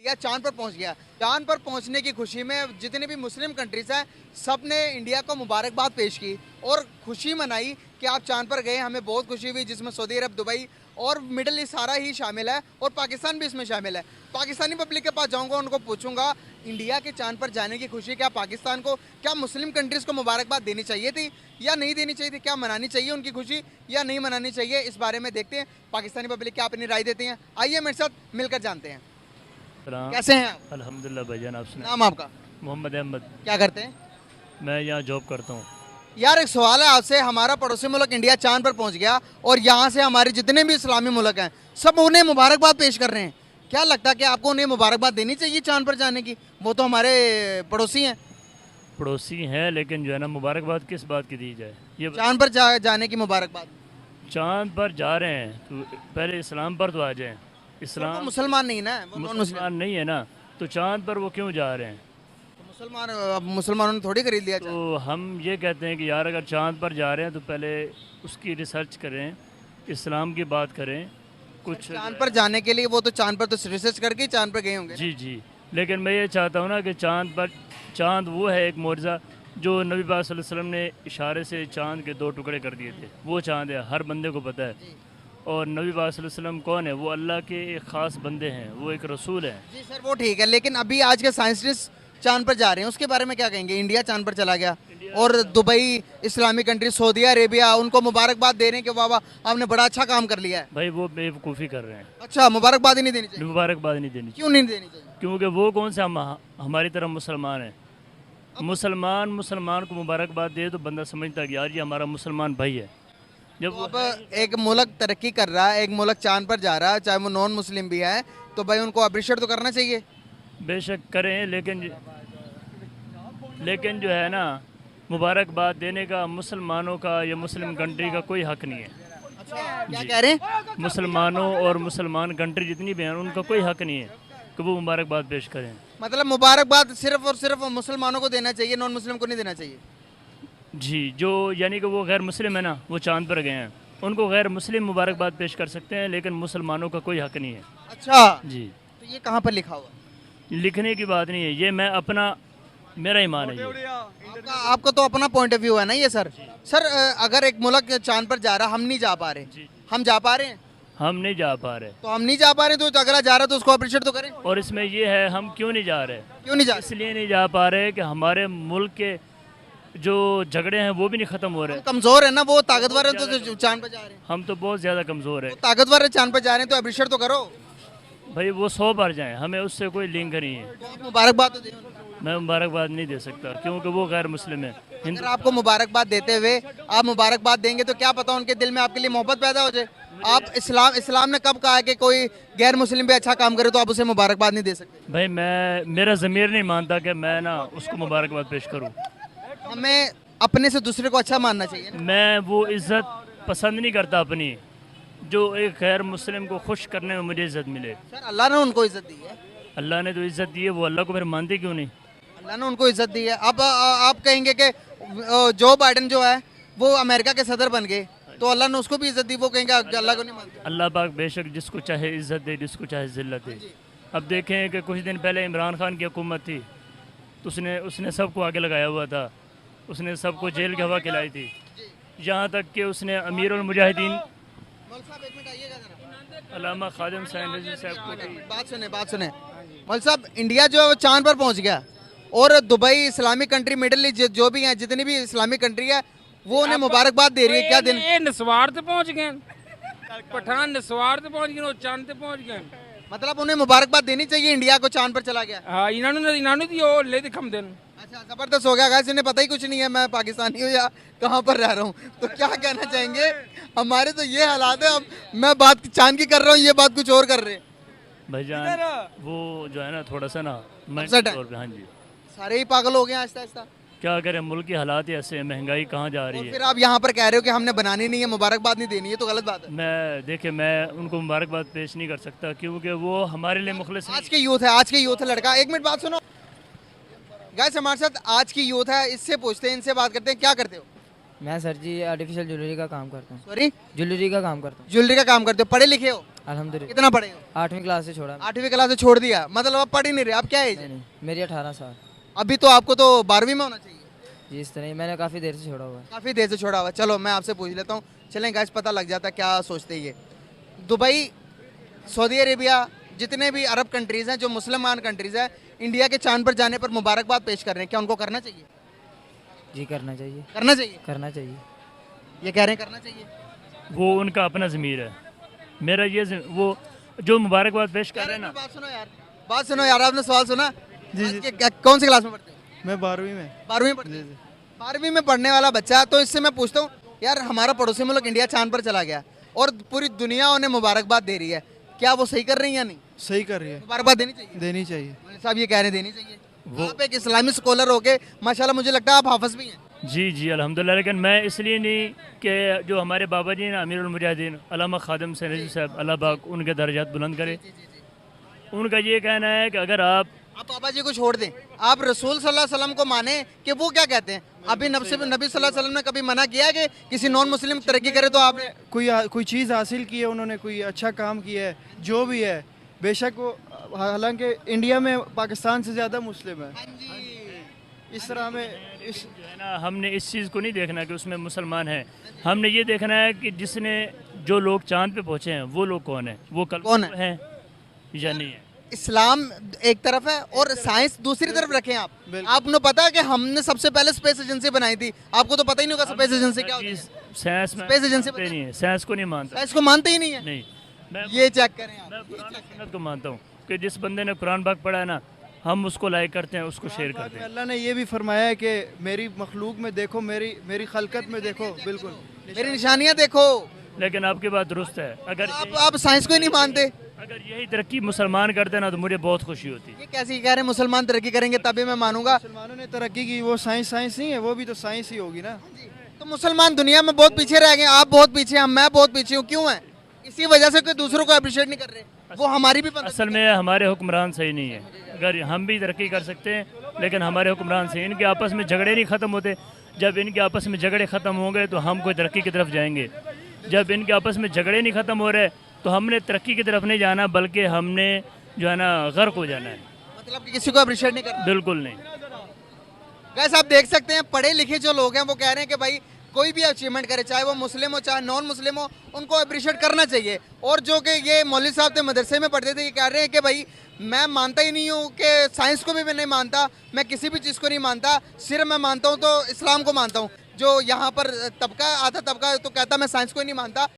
India चांद पर पहुंच गया। चांद पर पहुंचने की खुशी में जितने भी मुस्लिम कंट्रीज हैं सब ने इंडिया को मुबारकबाद पेश की और खुशी मनाई कि आप चांद पर गए। हमें बहुत खुशी हुई, जिसमें सऊदी अरब, दुबई और मिडल ईस्ट सारा ही शामिल है और पाकिस्तान भी इसमें शामिल है। पाकिस्तानी पब्लिक के पास जाऊंगा, उनको पूछूंगा इंडिया के चांद पर जाने की खुशी क्या पाकिस्तान को, क्या मुस्लिम कंट्रीज़ को मुबारकबाद देनी चाहिए थी या नहीं देनी चाहिए थी, क्या मनानी चाहिए उनकी खुशी या नहीं मनानी चाहिए, इस बारे में देखते हैं पाकिस्तानी पब्लिक क्या अपनी राय देती हैं। आइए मेरे साथ मिलकर जानते हैं। कैसे हैं आप? अल्हम्दुलिल्लाह भाईजान, आप सुनाएं। नाम आपका? मोहम्मद अहमद। क्या करते हैं? मैं यहाँ जॉब करता हूँ। यार एक सवाल है आपसे, हमारा पड़ोसी मुल्क इंडिया चांद पर पहुंच गया और यहाँ से हमारे जितने भी इस्लामी मुल्क हैं सब उन्हें मुबारकबाद पेश कर रहे हैं। क्या लगता है कि आपको उन्हें मुबारकबाद देनी चाहिए चांद पर जाने की? वो तो हमारे पड़ोसी हैं। पड़ोसी हैं, लेकिन जो है ना, मुबारकबाद किस बात की दी जाए? ये चांद पर जाने की मुबारकबाद। चांद पर जा रहे हैं तो पहले इस्लाम पर तो आ जाएं। वो इस्लाम मुसलमान नहीं ना, वो नॉन मुस्लिम। मुसलमान नहीं है ना, तो चांद पर वो क्यों जा रहे हैं? मुसलमान, अब मुसलमानों ने थोड़ी खरीद लिया चांद। तो हम ये कहते हैं कि यार अगर चांद पर जा रहे हैं तो पहले उसकी रिसर्च करें, इस्लाम की बात करें कुछ। चांद पर जाने के लिए वो तो चांद पर तो रिसर्च करके ही चांद पर गए होंगे। जी जी, लेकिन मैं ये चाहता हूँ ना कि चांद वो है एक मोर्जा जो नबी पाक सल्लल्लाहु अलैहि वसल्लम ने इशारे से चांद के 2 टुकड़े कर दिए थे। वो चांद है, हर बंदे को पता है। और नबी पाक सल्लल्लाहु अलैहि वसल्लम कौन है? वो अल्लाह के एक ख़ास बंदे हैं, वो एक रसूल हैं। जी सर, वो ठीक है, लेकिन अभी आज के साइंटिस्ट चांद पर जा रहे हैं, उसके बारे में क्या कहेंगे? इंडिया चांद पर चला गया और Dubai, Islamic country, Saudi Arabia, उनको मुबारकबाद दे रहे हैं कि वाह वाह आपने बड़ा अच्छा काम कर लिया है। भाई वो बेवकूफ़ी कर रहे हैं। अच्छा, मुबारकबाद ही नहीं देनी चाहिए? मुबारकबाद नहीं देनी चाहिए। क्यों नहीं देनी चाहिए? क्योंकि वो कौन सा हमारी तरह मुसलमान है। मुसलमान को मुबारकबाद दे तो बंदा समझता है कि यार ये हमारा मुसलमान भाई है। जब तो अब एक मुल्क तरक्की कर रहा है, एक मुल्क चांद पर जा रहा है, चाहे वो नॉन मुस्लिम भी है, तो भाई उनको अप्रिशिएट तो करना चाहिए। बेशक करें, लेकिन जो है ना, मुबारकबाद देने का मुसलमानों का या मुस्लिम कंट्री का कोई हक नहीं है। क्या कह रहे हैं? मुसलमानों और मुसलमान कंट्री जितनी भी हैं उनका कोई हक नहीं है कि वो मुबारकबाद पेश करें। मतलब मुबारकबाद सिर्फ और सिर्फ मुसलमानों को देना चाहिए, नॉन मुस्लिम को नहीं देना चाहिए? जी, जो यानी कि वो गैर मुस्लिम है ना, वो चांद पर गए हैं, उनको गैर मुस्लिम मुबारकबाद पेश कर सकते हैं, लेकिन मुसलमानों का कोई हक नहीं है। अच्छा जी, तो ये कहाँ पर लिखा हुआ? लिखने की बात नहीं है, ये मैं अपना मेरा ईमान है ये। आपका तो अपना पॉइंट ऑफ व्यू है ना ये सर। सर अगर एक मुल्क चांद पर जा रहा, हम नहीं जा पा रहे, हम जा पा रहे हैं? हम नहीं जा पा रहे। तो हम नहीं जा पा रहे तो अगला जा रहा है तो उसको अप्रिशिएट तो करें। और इसमें ये है, हम क्यों नहीं जा रहे? क्यों नहीं जा? इसलिए नहीं जा पा रहे कि हमारे मुल्क के जो झगड़े हैं वो भी नहीं ख़त्म हो रहे। कमजोर है ना, वो ताकतवर है तो चांद पर जा रहे हैं। हम तो बहुत ज़्यादा कमज़ोर है। ताकतवर है, चांद पर जा रहे हैं तो अप्रिशिएट तो करो भाई वो 100 बार जाएं, हमें उससे कोई लिंक नहीं है। तो आप मुबारकबाद तो दें। मैं मुबारकबाद नहीं दे सकता क्योंकि वो गैर मुस्लिम है। अगर आपको मुबारकबाद देते हुए आप मुबारकबाद देंगे तो क्या पता उनके दिल में आपके लिए मोहब्बत पैदा हो जाए। आप इस्लाम ने कब कहा है कि कोई गैर मुस्लिम भी अच्छा काम करे तो आप उसे मुबारकबाद नहीं दे सकते? भाई मेरा ज़मीर नहीं मानता कि मैं ना उसको मुबारकबाद पेश करूँ। हमें अपने से दूसरे को अच्छा मानना चाहिए ना? मैं वो इज़्ज़त पसंद नहीं करता अपनी, जो एक गैर मुस्लिम को खुश करने में मुझे इज़्ज़त मिले। सर अल्लाह ने उनको इज्जत दी है। अल्लाह ने तो इज़्ज़त दी है, वो अल्लाह को फिर मानते क्यों नहीं? अल्लाह ने उनको इज्जत दी है। अब आप कहेंगे कि जो बाइडेन जो है वो अमेरिका के सदर बन गए तो अल्लाह ने उसको भी इज्जत दी, वो कहेंगे अल्लाह को नहीं मानते? अल्लाह पाक बेशक जिसको चाहे इज़्ज़त दे, जिसको चाहे ज़िल्लत दे। अब देखें कि कुछ दिन पहले इमरान खान की हुकूमत थी तो उसने सबको आगे लगाया हुआ था, उसने सबको जेल की हवा खिलाई थी, यहाँ तक कि उसने अमीरुल मुजाहिदीन अल्लामा खादिम साहब को बात सुने मौलवी साहब, इंडिया जो है वो चांद पर पहुंच गया और Dubai, Islamic country, middle east जो भी हैं, जितनी भी इस्लामिक कंट्री है वो उन्हें मुबारकबाद दे रही है। क्या दिन ये निस्वार्थ पहुंच गए, पठान निस्वार्थ पहुंच गए, चांद ते पहुंच गए। मतलब उन्हें मुबारकबाद देनी चाहिए, इंडिया को चांद पर चला गया। हाँ, इन्होंने दियो ले दिखम दिन। अच्छा, जबरदस्त हो गया गाइस, इन्हें पता ही कुछ नहीं है मैं पाकिस्तानी हूँ या कहाँ पर रह रहा हूँ। तो क्या कहना चाहेंगे? हमारे तो ये हालात है, अब मैं बात चांद की कर रहा हूँ, ये बात कुछ और कर रहे हैं। भाईजान वो जो है ना, थोड़ा सा ना अपसेट है। तौर पे, हाँ जी, सारे ही पागल हो गए हैं आहिस्ता आहिस्ता। क्या करें, मुल्क की हालात ही ऐसे हैं, महंगाई कहाँ जा रही और है। फिर आप यहाँ पर कह रहे हो कि हमने बनानी नहीं है, मुबारकबाद नहीं देनी है, तो गलत बात है। मैं उनको मुबारकबाद पेश नहीं कर सकता क्योंकि वो हमारे लिए मुखलिस आज के यूथ है, आज के यूथ है लड़का। एक मिनट बात सुनो गाइस, हमारे साथ आज की यूथ है, इससे पूछते हैं, इनसे बात करते हैं, क्या करते हो? मैं सर जी आर्टिफिशियल ज्वेलरी का काम करता हूँ। सॉरी, ज्वेलरी का काम करता हूँ ज्वेलरी का काम करते हो, पढ़े लिखे हो? अल्हम्दुलिल्लाह। कितना पढ़े हो? 8वीं क्लास से छोड़ा। 8वीं क्लास से छोड़ दिया, मतलब अब पढ़ ही नहीं रहे। अब क्या एज नहीं है? नहीं, मेरी 18 साल। अभी तो आपको तो 12वीं में होना चाहिए। जी इस तरह ही, मैंने काफ़ी देर से छोड़ा हुआ है। काफ़ी देर से छोड़ा हुआ है। चलो मैं आपसे पूछ लेता हूँ, चलें गाइस, पता लग जाता है क्या सोचते हैं ये। दुबई, सऊदी अरेबिया, जितने भी अरब कंट्रीज़ हैं जो मुसलमान कंट्रीज़ हैं, इंडिया के चांद पर जाने पर मुबारकबाद पेश कर रहे हैं, क्या उनको करना चाहिए? जी करना चाहिए, करना चाहिए, करना चाहिए। ये कह रहे हैं करना चाहिए। वो उनका अपना ज़मीर है। मेरा ये वो जो मुबारकबाद पेश कर रहे हैं ना, बात सुनो यार, बात सुनो यार, आपने सवाल सुना? जी। कौन सी क्लास में पढ़ते हो? मैं 12वीं में। 12वीं पढ़ते हो? 12वीं में पढ़ने वाला बच्चा, तो इससे मैं पूछता हूँ यार, हमारा पड़ोसी मुल्क इंडिया चांद पर चला गया और पूरी दुनिया उन्हें मुबारकबाद दे रही है, क्या वो सही कर रही है या नहीं? सही कर रही है, मुबारकबाद देनी चाहिए। देनी चाहिए। मौलवी साहब ये कह रहे हैं देनी चाहिए। आप एक इस्लामी स्कॉलर होके माशाल्लाह मुझे लगता है आप हाफिज भी हैं। जी जी अल्हम्दुलिल्लाह। लेकिन मैं इसलिए नहीं कि जो हमारे बाबा जी हैं अमीरुल मुजाहिदीन अल्लामा खादिम सैयद साहब, अल्लाह पाक उनके दर्जात बुलंद करे, उनका ये कहना है कि अगर आप पापा जी को छोड़ दें, आप रसूल सल्लल्लाहु अलैहि वसल्लम को माने कि वो क्या कहते हैं। अभी नबी सल्लल्लाहु अलैहि वसल्लम ने कभी मना किया है कि किसी नॉन मुस्लिम तरक्की करे तो आपने? कोई चीज़ हासिल की है उन्होंने, कोई अच्छा काम किया है, जो भी है, बेशक वो, हालांकि इंडिया में पाकिस्तान से ज़्यादा मुस्लिम है। इस तरह में इस जो है ना, हमने इस चीज़ को नहीं देखना कि उसमें मुसलमान है, हमने ये देखना है कि जिसने जो लोग चांद पे पहुँचे हैं वो लोग कौन है, वो कल कौन है? हैं या नहीं है। इस्लाम एक तरफ है और साइंस दूसरी तरफ रखें आप। आपको पता है कि हमने सबसे पहले स्पेस एजेंसी बनाई थी, आपको तो पता ही नहीं होगा स्पेस एजेंसी क्या होती है। साइंस में स्पेस एजेंसी मानते नहीं है, साइंस को नहीं मानता। साइंस को मानते ही नहीं है। नहीं, मैं ये चेक करें आप। मैं कुरान और सुन्नत को मानता हूँ कि जिस बंदे ने कुरान पाक पढ़ा है ना, हम उसको लाइक करते हैं, उसको शेयर करते हैं। अल्लाह ने ये भी फरमाया है कि मेरी मखलूक में देखो, मेरी खलकत में देखो, बिल्कुल मेरी निशानियां देखो। लेकिन आपकी बात दुरुस्त है, अगर आप साइंस को ही नहीं मानते। अगर यही तरक्की मुसलमान करते ना तो मुझे बहुत खुशी होती। ये कैसे कह रहे हैं मुसलमान तरक्की करेंगे तभी मैं मानूंगा? मुसलमानों ने तरक्की की, वो साइंस नहीं है, वो भी तो साइंस ही होगी ना। तो मुसलमान दुनिया में बहुत पीछे रह गए, आप बहुत पीछे हैं, मैं बहुत पीछे हूँ, क्यों है? इसी वजह से कोई दूसरों को अप्रिशिएट नहीं कर रहे, वो हमारी भी असल में हमारे हुक्मरान सही नहीं है। अगर हम भी तरक्की कर सकते हैं लेकिन हमारे हुक्मरान सही, इनके आपस में झगड़े नहीं ख़त्म होते। जब इनके आपस में झगड़े ख़त्म होंगे तो हम कोई तरक्की की तरफ जाएंगे। जब इनके आपस में झगड़े नहीं ख़त्म हो रहे तो हमने तरक्की की तरफ नहीं जाना, बल्कि हमने जो है ना गर्क हो जाना है। मतलब कि किसी को अप्रिशिएट नहीं करना। बिल्कुल नहीं। गैस आप देख सकते हैं पढ़े लिखे जो लोग हैं वो कह रहे हैं कि भाई कोई भी अचीवमेंट करे, चाहे वो मुस्लिम हो चाहे नॉन मुस्लिम हो, उनको अप्रिशिएट करना चाहिए। और जो कि ये मौलवी साहब थे मदरसे में पढ़ते थे, ये कह रहे हैं कि भाई मैं मानता ही नहीं हूँ कि साइंस को भी मैं नहीं मानता, मैं किसी भी चीज़ को नहीं मानता, सिर्फ मैं मानता हूँ तो इस्लाम को मानता हूँ। जो यहाँ पर तबका आता तबका तो कहता मैं साइंस को ही नहीं मानता,